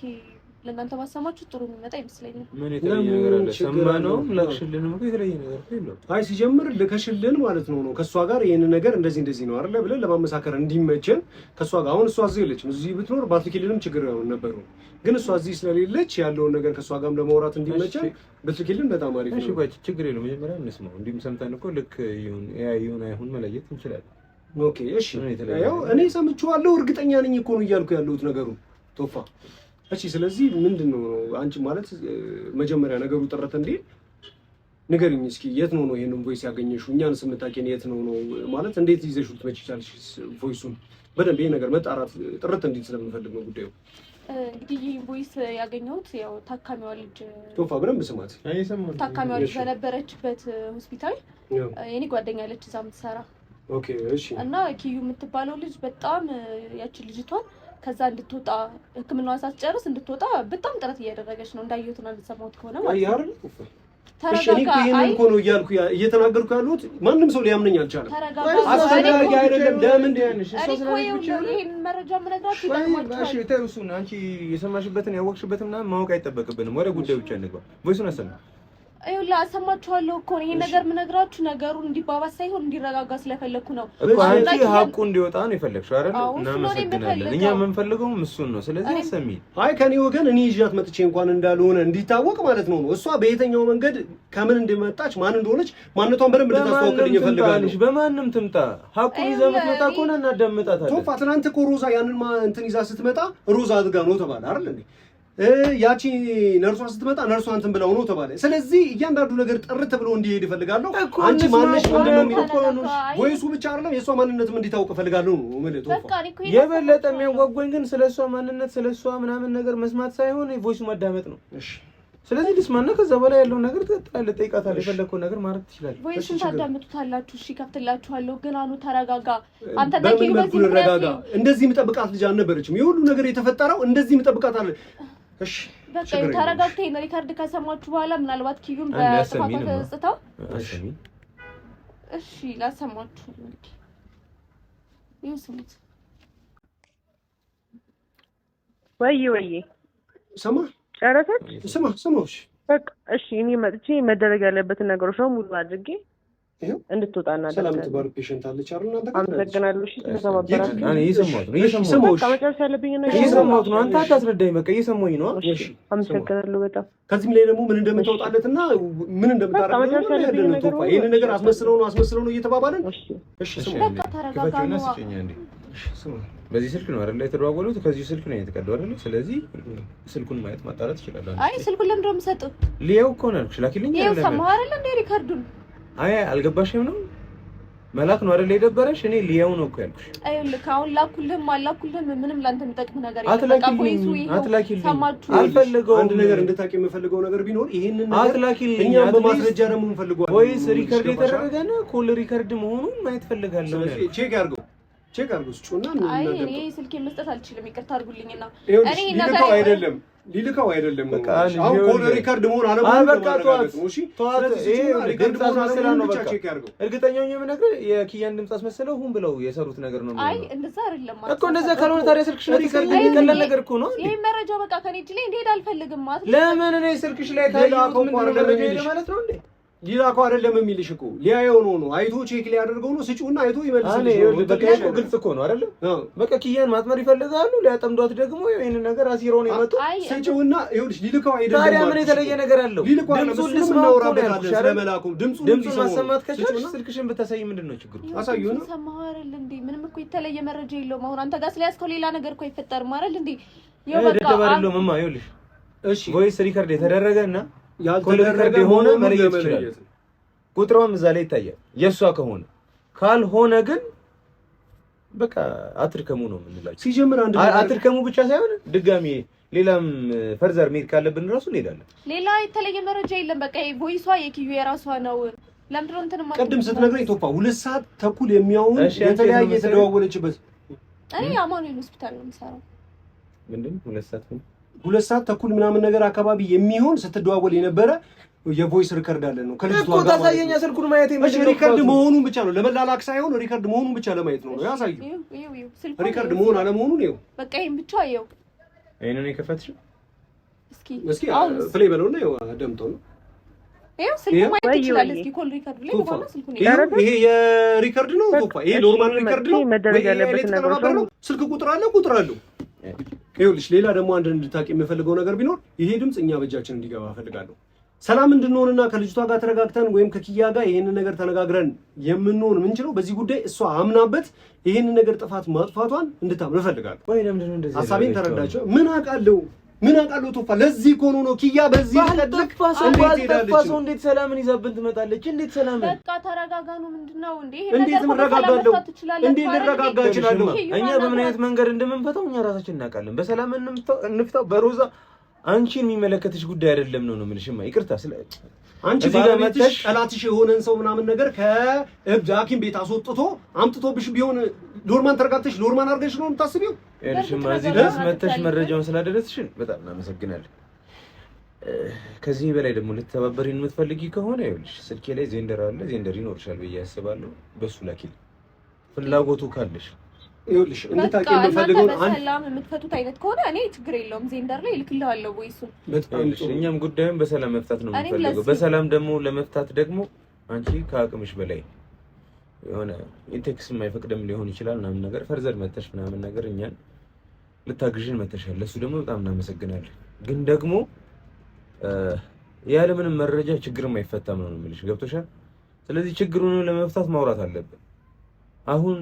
ለእናንተ ማሰማችሁ ጥሩ የሚመጣ ይመስለኛል። ምን የተለየ ነገር አለ? ሰማነው ላክሽልን ነው የተለየ ነገር የለም። አይ ሲጀምር ልከሽልን ማለት ነው ከሷ ጋር ይሄን ነገር እንደዚህ ነው አይደለ ብለን ለማመሳከር እንዲመቸን ከሷ ጋር አሁን እሷ እዚህ የለችም። እዚህ ብትኖር ባትልኪልንም ችግር ነበር። ግን እሷ እዚህ ስለሌለች ያለውን ነገር ከሷ ጋርም ለማውራት እንዲመቸን ብትልኪልን በጣም አሪፍ ነው። እሺ ቆይ ችግር የለውም። መጀመሪያ እንስማው። እንዲሁም ሰምተን እኮ ልክ ይሁን አይሁን መለየት እንችላለን። ኦኬ እሺ። ያው እኔ ሰምቼዋለሁ እርግጠኛ ነኝ እኮ ነው እያልኩ ያለሁት ነገሩ ቶፋ። እሺ ስለዚህ ምንድነው አንቺ ማለት መጀመሪያ ነገሩ ጥረት እንዴ ንገሪኝ እስኪ የት ነው ይሄንን ቮይስ ያገኘሽው? እኛን ስምታቂን የት ነው ማለት እንዴት ይዘሽው ትመጪቻለሽ? ቮይሱን በደንብ ይሄ ነገር መጣራት ጥረት እንዴት ስለምፈልግ ነው ጉዳዩ። እንግዲህ ይሄን ቮይስ ያገኘሁት ያው ታካሚዋ ልጅ ቶፋ በደንብ ስማት። ታካሚዋ ልጅ በነበረችበት ሆስፒታል የኔ ጓደኛ አለች እዛ የምትሰራ። ኦኬ እሺ። እና ኪዩ የምትባለው ልጅ በጣም ያቺ ልጅቷን ከዛ እንድትወጣ ሕክምናዋን ሳትጨርስ እንድትወጣ በጣም ጥረት እያደረገች ነው እንዳየሁትና እንደሰማሁት ከሆነ ማለት ነው። አይያር ተረጋጋ። ይሄን እኮ ነው እያልኩ እየተናገርኩ ያሉት ማንንም ሰው ሊያምነኝ አልቻለም። አስፈላጊ አይደለም። ለምን ያንሽ እሱ ስለዚህ ብቻ ይሄን መረጃ ምነግራችሁ ይጠቅማችኋል። እሺ ተውሱን አንቺ የሰማሽበትን ያወቅሽበትን ማወቅ አይጠበቅብንም። ወደ ጉዳዩ ብቻ እንግባ። ቮይሱን አሰማ አይውላ አሰማችኋለሁ እኮ ይሄን ነገር ምነግራችሁ ነገሩን እንዲባባስ ሳይሆን እንዲረጋጋ ስለፈለኩ ነው እኮ። አንቺ ሀቁ እንዲወጣ ነው የፈለግሽው አይደል? እናመሰግናለን። እኛ የምንፈልገው እሱን ነው። ስለዚህ አሰሚ። አይ ከኔ ወገን እኔ ይዣት መጥቼ እንኳን እንዳልሆነ እንዲታወቅ ማለት ነው። እሷ በየትኛው መንገድ ከምን እንደመጣች ማን እንደሆነች ማንነቷን በደንብ እንድታስተዋውቅልኝ እፈልጋለሁ። በማንም ትምጣ ሀቁን ይዛ የምትመጣ ከሆነ እናዳምጣታለን። ቶፋ ትናንት እኮ ሮዛ ያንን እንትን ይዛ ስትመጣ ሮዛ አድጋ ነው ተባለ አይደል እንዴ? ያቺ ነርሷ ስትመጣ ነርሷ እንትን ብለው ነው ተባለ። ስለዚህ እያንዳንዱ ነገር ጥርት ብሎ እንዲሄድ እፈልጋለሁ። አንቺ ማንነሽ ምንድነው የሚለው ቮይሱ ብቻ አይደለም የሷ ማንነትም እንዲታወቅ እፈልጋለሁ ነው ማለት ነው። የበለጠ የሚያጓጓኝ ግን ስለሷ ማንነት ስለሷ ምናምን ነገር መስማት ሳይሆን ቮይሱ ማዳመጥ ነው። እሺ ስለዚህ ልስማና ከዛ በላይ ያለውን ነገር ትጠይቃለህ፣ ጠይቃታለህ። የፈለከውን ነገር ማድረግ ትችላለህ። ቮይሱን ታዳምጡታላችሁ። እሺ ከፍትላችኋለሁ። ግን አኑ ተረጋጋ። አንተ በኪዩ በዚህ ተረጋጋ። እንደዚህ የምጠብቃት ልጅ አልነበረችም። የሁሉ ነገር የተፈጠረው እንደዚህ የምጠብቃት አለ። እሺ በቃ ተረጋግተህ ነው ሪካርድ ከሰማችሁ በኋላ ምናልባት ኪዩን በጥፋቷ ተጽታው እሺ ላሰማችሁ እንግዲህ ይስሙት። ወይ ሰማ ጨረሰች። ስማሽ በቃ እሺ እኔ መጥቼ መደረግ ያለበትን ነገሮች ነው ሙሉ አድርጌ እንድትወጣ እናደርጋለን። ሰላም ትባል ፔሸንት አለች አይደል? እናንተ አመሰግናለሁ። እሺ ተባበራችሁ። እኔ እየሰማሁት ነው። መጨረሻ ያለብኝ ነገር እየሰማሁት ነው። አንተ አታስረዳኝ። በቃ እየሰማሁኝ ነው። እሺ አመሰግናለሁ በጣም። ከዚህም ላይ ደግሞ ምን እንደምታወጣለትና ምን እንደምታረጋግጥ ነው። ይሄን ነገር አስመስለው ነው እየተባባልን። እሺ በቃ ተረጋጋና በዚህ ስልክ ነው አይደል የተደዋወሉት? ከዚህ ስልክ ነው የተቀዳው አይደል? ስለዚህ ስልኩን ማየት ማጣራት ይችላል። አይ ስልኩን ለምን ነው የምሰጠው? ሊያው እኮ ነው አልኩሽ። ላኪልኝ ይሄው ሰማህ አይደል እንደ ሪካርዱን። አይ አልገባሽም ነው መላክ ነው አይደል የደበረሽ? እኔ ሊያው ነው እኮ ያልኩሽ። አይልክ አሁን ላኩልህም አላኩልህም ምንም ላንተ የሚጠቅም ነገር የለም። አትላኪልኝ አልፈልገው። አንድ ነገር እንድታቂ የምፈልገው ነገር ቢኖር ይሄንን ነገር እኛም በማስረጃ ደግሞ እንፈልገዋለን። ወይስ ሪከርድ የተደረገ ነው ኮል ሪከርድ መሆኑን ማየት ፈልጋለሁ። ቼክ አድርገው ጩና እኔ ስልክ መስጠት አልችልም። ይቅርታ አድርጉልኝና ሊልከው አይደለም በቃ አሁን ኮል ሪከርድ መሆን አለመሆኑን ማረጋገጥ ነው። እሺ ሪከርድ መሆን አለመሆኑን ብቻ ቼክ አድርገው። እርግጠኛ ነኝ የምነግርህ የኪያን ድምጽ አስመስለው ሁን ብለው የሰሩት ነገር ነው። አይ እንደዛ አይደለም እኮ እንደዛ ካልሆነ ታዲያ ስልክሽ ላይ ሪከርድ የሚቀለል ነገር እኮ ነው። ይሄ መረጃ በቃ ከኔ እጅ ላይ እንዴት አልፈልግም ማለት ለምን እኔ ስልክሽ ላይ ታየው ምን መረጃ የለ ማለት ነው እንዴ? ሊላከው አይደለም የሚልሽ እኮ ሊያየው ነው አይቶ ቼክ ሊያደርገው ነው። ስጪውና አይቶ ይመልስልሽ ነው። በቃ እኮ ግልጽ እኮ ነው አይደል? በቃ ኪያን ማጥመር ይፈልጋሉ። ሊያጠምዷት ደግሞ ይሄን ነገር አሲሮ ነው የመጡት። ስጪውና ይኸውልሽ ሊልከው አይደለም። ታዲያ ምን የተለየ ነገር አለው? ድምጹን ልስማውራበታለን ስለመላኩም ድምጹን ማሰማት ከቻልሽ ስልክሽን ብታሳይ ምንድነው ችግሩ? አሳዩና ሰማህ አይደል እንዴ? ምንም እኮ የተለየ መረጃ የለውም። አሁን አንተ ጋር ስለያዝከው ሌላ ነገር እኮ አይፈጠርም አይደል እንዴ? ደደባሪለው መማ ይኸውልሽ እሺ ቮይስ ሪከርድ የተደረገና ያልተደረገ የሆነ መለየት ይችላል። ቁጥሯም እዛ ላይ ይታያል። የሷ ከሆነ ካልሆነ ግን በቃ አትርከሙ ነው የምንላችሁ። ሲጀምር አንድ አትርከሙ ብቻ ሳይሆን ድጋሚ ሌላም ፈርዘር ሜድ ካለብን ራሱ እንሄዳለን። ሌላ የተለየ መረጃ የለም። በቃ ቮይሷ የኪዩ የራሷ ነው። ለምንድን ነው እንትን ማለት ቅድም ስትነግረኝ ቶፓ 2 ሰዓት ተኩል የሚያውን የተለያየ የተደዋወለችበት እኔ አማኑኤል ሆስፒታል ነው የምሰራው። ምንድን 2 ሰዓት ተኩል ምናምን ነገር አካባቢ የሚሆን ስትደዋወል የነበረ የቮይስ ሪከርድ አለ ነው። ከልጅቷ ጋር ታሳየኛ ስልኩን ማየት የሚችል ሪከርድ መሆኑን ብቻ ነው ለመላላክ ሳይሆን ሪከርድ መሆኑን ብቻ ለማየት ነው ያሳዩ። ሪከርድ መሆን አለ መሆኑን ይኸው በቃ ይሄን ብቻ ይኸው ይሄንን የከፈትሽው እስኪ ፕሌይ በለውና ያው አደምጠው ነው ይሄው ስልኩ ማየት ይችላል። እስኪ ኮል ሪከርድ ላይ በኋላ ስልኩ ነው ይሄ የሪከርድ ነው ቶፋ ይሄ ኖርማል ሪከርድ ነው መደረግ ያለበት ነገር ነው። ስልክ ቁጥር አለው ይኸውልሽ ሌላ ደግሞ አንድ እንድታቂ የምፈልገው ነገር ቢኖር ይሄ ድምጽ እኛ በእጃችን እንዲገባ ፈልጋለሁ። ሰላም እንድንሆንና ከልጅቷ ጋር ተረጋግተን ወይም ከኪያ ጋር ይሄንን ነገር ተነጋግረን የምንሆን ምንችለው በዚህ ጉዳይ እሷ አምናበት ይሄንን ነገር ጥፋት ማጥፋቷን እንድታምን ፈልጋለሁ። ወይ ለምን እንደዚህ ሐሳቤን ተረዳቸው። ምን አውቃለሁ ቶፋ ለዚህ ኮኖ ነው ኪያ በዚህ ተደረክ ባልተፋሰው እንዴት ሰላምን ይዛብን ትመጣለች? እንዴት ሰላም በቃ ተረጋጋ ነው ምንድነው እንዴ? እንዴት መረጋጋለሁ? እንዴት ልረጋጋ እችላለሁ? እኛ በምን አይነት መንገድ እንደምንፈታው እኛ ራሳችን እናውቃለን። በሰላም እንፍታው። በሮዛ አንቺን የሚመለከትሽ ጉዳይ አይደለም ነው የምልሽማ። ይቅርታ ስለ አንቺ ባለቤትሽ ጠላትሽ የሆነን ሰው ምናምን ነገር ከእብድ ሐኪም ቤት አስወጥቶ አምጥቶብሽ ቢሆን ሎርማን ተረጋግተሽ ሎርማን አድርገሽ ነው የምታስቢው? እልሽማ እዚህ ድረስ መተሽ መረጃውን ስላደረስሽን በጣም እናመሰግናለን። ከዚህ በላይ ደግሞ ልትተባበሪን የምትፈልጊ ከሆነ ይኸውልሽ ስልኬ ላይ ዜንደር አለ። ዜንደር ይኖርሻል ብዬ አስባለሁ። በሱ ላኪል ፍላጎቱ ካለሽ ይኸውልሽ እንድታቂ የምፈልገው በሰላም የምትፈቱት አይነት ከሆነ እኔ ችግር የለውም። ዜንደር ላይ እልክልሃለሁ ወይ እሱን። እኛም ጉዳዩን በሰላም መፍታት ነው የምንፈልገው። በሰላም ደግሞ ለመፍታት ደግሞ አንቺ ከአቅምሽ በላይ የሆነ ኢንቴክስ የማይፈቅድም ሊሆን ይችላል ምናምን ነገር ፈርዘር መተሽ ምናምን ነገር እኛን ልታግዥን መተሻል። ለሱ ደግሞ በጣም እናመሰግናለን። ግን ደግሞ ያለምንም መረጃ ችግርም አይፈታም ነው የምልሽ። ገብቶሻል? ስለዚህ ችግሩን ለመፍታት ማውራት አለብን። አሁን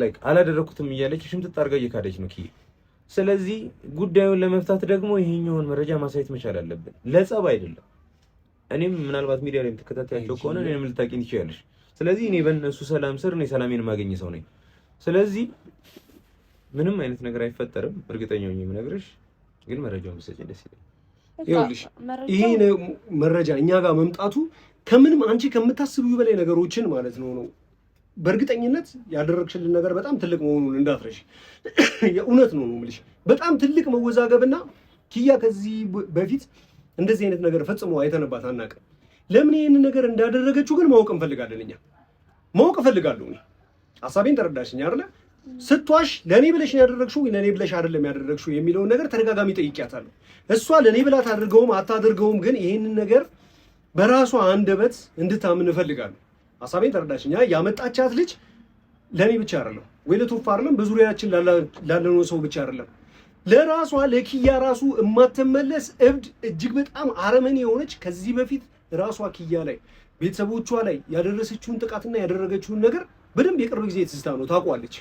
ላይክ አላደረኩትም እያለች ሽምጥጥ አድርጋ እየካደች ነው ኪያ። ስለዚህ ጉዳዩን ለመፍታት ደግሞ ይሄኛውን መረጃ ማሳየት መቻል አለብን። ለጸብ አይደለም። እኔም ምናልባት ሚዲያ ላይ የምትከታተያቸው ከሆነ እኔም ልታቂኝ ትችያለሽ። ስለዚህ እኔ በእነሱ ሰላም ስር እኔ ሰላሜን ማገኝ ሰው ነኝ። ስለዚህ ምንም አይነት ነገር አይፈጠርም። እርግጠኛ ነኝ የምነግርሽ። ግን መረጃውን ብትሰጪኝ ደስ ይለኛል። ይኸውልሽ ይሄ መረጃ እኛ ጋር መምጣቱ ከምንም አንቺ ከምታስቢው በላይ ነገሮችን ማለት ነው በእርግጠኝነት ያደረግሽልን ነገር በጣም ትልቅ መሆኑን እንዳትረሽ። የእውነት ነው የምልሽ። በጣም ትልቅ መወዛገብና ኪያ ከዚህ በፊት እንደዚህ አይነት ነገር ፈጽሞ አይተንባት አናውቅም። ለምን ይሄንን ነገር እንዳደረገችው ግን ማወቅ እንፈልጋለን። እኛ ማወቅ እፈልጋለሁ። እኔ ሐሳቤን ተረዳሽኝ አይደለ? ስትዋሽ ለኔ ብለሽ ያደረግሽው ለኔ ብለሽ አይደለም ያደረግሽው የሚለውን ነገር ተደጋጋሚ ጠይቂያታለሁ። እሷ ለኔ ብላ ታደርገውም አታደርገውም ግን ይሄንን ነገር በራሷ አንደበት እንድታምን እፈልጋለሁ። ሐሳቤን ተረዳሽኝ? ያመጣቻት ልጅ ለኔ ብቻ አይደለም ወይ ለቶፋ አይደለም በዙሪያችን ላለነው ሰው ብቻ አይደለም ለራሷ ለኪያ ራሱ እማትመለስ እብድ እጅግ በጣም አረመኔ የሆነች ከዚህ በፊት ራሷ ኪያ ላይ ቤተሰቦቿ ላይ ያደረሰችውን ጥቃትና ያደረገችውን ነገር በደንብ የቅርብ ጊዜ ትዝታ ነው ታውቋለች።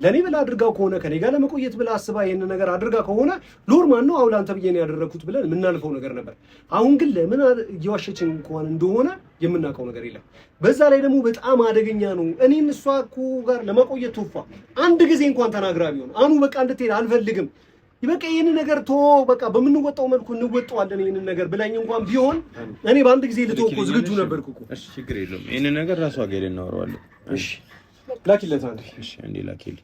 ለኔ ብላ አድርጋው ከሆነ ከኔ ጋር ለመቆየት ብላ አስባ ይሄን ነገር አድርጋ ከሆነ ኖርማል ነው አውላ አንተ ብዬ ነው ያደረኩት ብለን የምናልፈው ነገር ነበር። አሁን ግን ለምን እየዋሸችን እንኳን እንደሆነ የምናውቀው ነገር የለም። በዛ ላይ ደግሞ በጣም አደገኛ ነው። እኔን እሷ እኮ ጋር ለመቆየት ቶፋ አንድ ጊዜ እንኳን ተናግራ ቢሆን አኑ በቃ እንድትሄድ አልፈልግም ይበቃ ይሄን ነገር ቶ በቃ በምንወጣው መልኩ እንወጣዋለን ይሄን ነገር ብላኝ እንኳን ቢሆን እኔ በአንድ ጊዜ ልትወቆ ዝግጁ ነበርኩ እኮ። እሺ ችግር የለውም። ይሄን ነገር ራሷ ጋር እናወራዋለን። እሺ ላኪለት አንዴ። እሺ አንዴ ላኪል።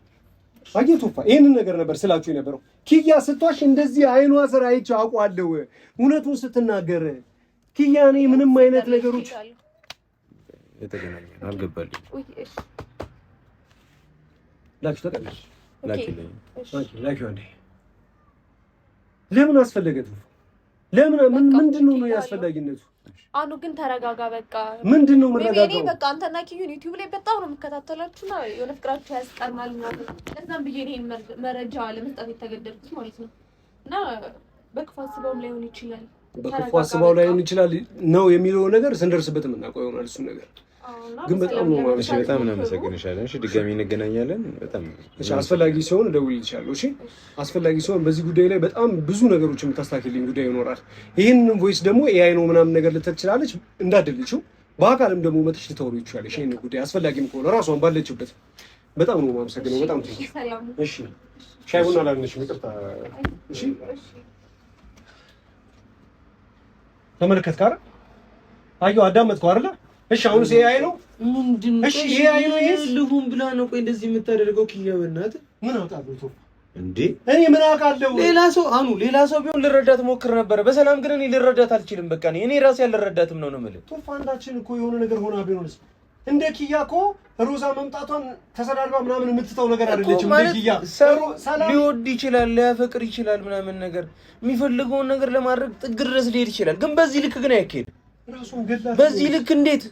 አየህ ቶፋ ይሄን ነገር ነበር ስላችሁ የነበረው። ኪያ ስትዋሽ እንደዚህ አይኗ ስራ አይቼ አውቀዋለሁ። እውነቱን ስትናገር ኪያ እኔ ምንም አይነት ነገሮች የተገናኘን አልገባልኝ። እሺ ላኪ ተቀበልሽ ላኪልኝ። ላኪ አንዴ ለምን አስፈለገ? ለምን ምንድነው ነው ያስፈልጋነቱ? አኑ ግን ተረጋጋ። በቃ ምንድነው መረጋጋው? በቃ አንተና ኪዩ ዩቲዩብ ላይ በጣም ነው የምከታተላችሁና የሆነ ፍቅራችሁ ያስቀናል ማለት ነው። ለዛም ብዬ ይሄን መረጃ ለመስጠት የተገደድኩት ማለት ነው። እና በክፉ አስበውም ላይሆን ይችላል በክፉ አስበው ላይሆን ይችላል ነው የሚለው ነገር ስንደርስበት የምናውቀው ይሆናል እሱ ነገር። ግን በጣም ነው ማለት በጣም እናመሰግንሻለን። እሺ ድጋሚ እንገናኛለን። በጣም እሺ አስፈላጊ ሲሆን እደውልልሻለሁ። እሺ አስፈላጊ ሲሆን በዚህ ጉዳይ ላይ በጣም ብዙ ነገሮች የምታስተካክልኝ ጉዳይ ይኖራል። ይሄንን ቮይስ ደግሞ ኤአይ ነው ምናምን ነገር ልትችላለች እንዳደልችው በአካልም ደግሞ መጥሽ ልታወሩ ይችላል። እሺ ይሄን ጉዳይ አስፈላጊም ከሆነ ራሷን ባለችበት በጣም ነው የማመሰግነው። በጣም እሺ ሻይ ቡና ላልነሽ ይቅርታ። እሺ ተመልከት ካረ አዩ አዳመጥከው አይደለ? እሺ አሁን ኤአይ ነው ምንድነው? እሺ ኤአይ ነው ይሄስ ልሁን ብላ ነው። ቆይ እንደዚህ የምታደርገው ኪያ በእናትህ ምን አውቃለሁ ቶፋ እንዴ? እኔ ምን አውቃለሁ? ሌላ ሰው ቢሆን ልረዳት ሞክር ነበር በሰላም ግን እኔ ልረዳት አልችልም። በቃ እኔ ራሴ ያልረዳትም ነው የምልህ። ቶፋ አንዳችን እኮ የሆነ ነገር ሆና ቢሆንስ እንደ ኪያ እኮ ሮዛ መምጣቷን ተሰዳድባ ምናምን የምትተው ነገር አይደለችም። እንደ ኪያ ሰላም ሊወድ ይችላል፣ ሊያፈቅር ይችላል ምናምን ነገር የሚፈልገውን ነገር ለማድረግ ጥግ ድረስ ሊሄድ ይችላል። ግን በዚህ ልክ ግን አይኬድ ራሱን ገላት። በዚህ ልክ እንዴት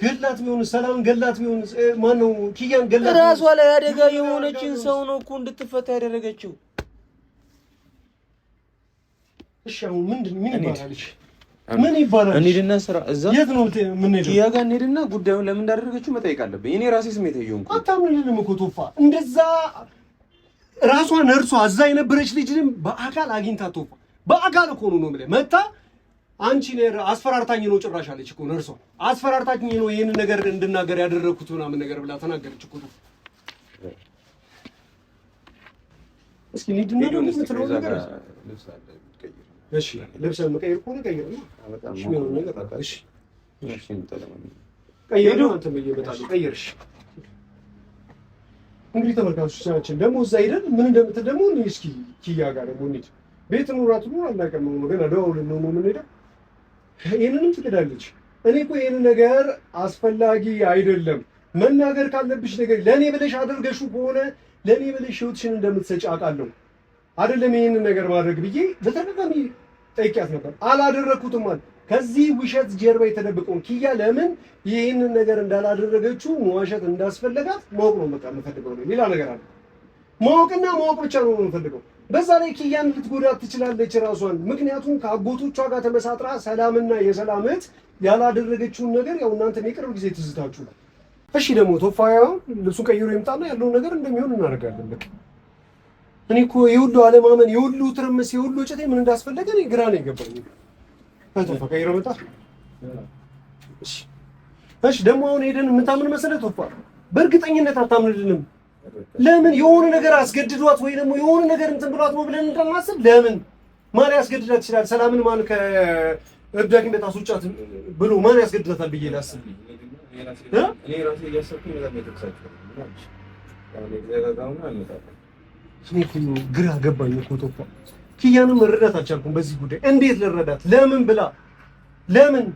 ገላት ቢሆን ሰላም ገላት ቢሆን ማን ነው ኪያን ገላት? ራሷ ላይ አደጋ የሆነችን ሰው ነው እኮ እንድትፈታ ያደረገችው። እሺ አሁን ምን ይባላል? ምን ይባላል? እንሂድና ስራ እዛ የት ነው ምን ሄደው ኪያ ጋር እንሂድና ጉዳዩን ለምን እንዳደረገችው መጠየቅ አለብኝ። እኔ ራሴ ስሜት እየሆንኩ አታምንልንም እኮ ቶፋ። እንደዛ ራሷን እርሷ እዛ የነበረች ልጅንም በአካል አግኝታ ቶፋ በአካል እኮ ነው የምልህ መታ አንቺ አስፈራርታኝ ነው ጭራሽ አለች እኮ እርሷ አስፈራርታኝ ነው ይሄን ነገር እንድናገር ያደረኩት ምናምን ነገር ብላ ተናገረች እኮ። እስኪ እንሂድና ደግሞ የምትለው ነገር እሺ ልብሰን መቀየር ከሆነ ቀይር ነው። እሺ ምን ነገር አለ? እሺ እሺ ቀይር ነው። አንተ በየበታሉ ቀይር። እሺ እንግዲህ ተመልካቾቻችን ደግሞ እዛ ሄደን ምን እንደምትል ደግሞ እስኪ ኪያ ጋር ደግሞ እንሂድ። ቤት ኑራት ነው አላውቅም ነው ገና ደውለን ነው የምንሄደው። ይሄንንም ትክዳለች። እኔ እኮ ይሄን ነገር አስፈላጊ አይደለም መናገር ካለብሽ ነገር ለኔ ብለሽ አድርገሽው ከሆነ ለኔ ብለሽ ህይወትሽን እንደምትሰጪ አውቃለሁ። አይደለም ይሄን ነገር ማድረግ ብዬ በተደጋጋሚ ጠይቂያት ነበር። አላደረኩትም ማለት ከዚህ ውሸት ጀርባ የተደበቀው ኪያ ለምን ይሄንን ነገር እንዳላደረገችው መዋሸት እንዳስፈለጋት ማወቅ ነው በቃ የምፈልገው። ሌላ ነገር አለ ማወቅና ማወቅ ብቻ ነው የምፈልገው። በዛ ላይ ኪያን ልትጎዳት ትችላለች ራሷን። ምክንያቱም ከአጎቶቿ ጋር ተመሳጥራ ሰላምና የሰላም እህት ያላደረገችውን ነገር ያው እናንተም የቅርብ ጊዜ ትዝታችሁ ነው። እሺ ደግሞ ቶፋያ ልብሱን ቀይሮ ይምጣና ያለውን ነገር እንደሚሆን እናደርጋለን። በቃ እኔ እኮ የሁሉ አለማመን የሁሉ ትርምስ የሁሉ ጭቴ ምን እንዳስፈለገ እኔ ግራ ነው የገባኝ። ቶፋ ቀይሮ መጣ። እሺ ደግሞ አሁን ሄደን የምታምን መሰለህ ቶፋ? በእርግጠኝነት አታምንልንም። ለምን የሆነ ነገር አስገድዷት ወይ ደግሞ የሆነ ነገር እንትን ብሏት ነው ብለን እንደማስብ ለምን ማን ያስገድዳት ይችላል? ሰላምን ማን ከእብዳኪ ቤት አስወጫት ብሎ ማን ያስገድዳታል ብዬ ላስብ እኔ ራሴ እያሰብኩኝ ነገር ነው። ግራ ገባኝ እኮ ቶፋ። ኪያንም መረዳት አልቻልኩም በዚህ ጉዳይ። እንዴት ልረዳት? ለምን ብላ ለምን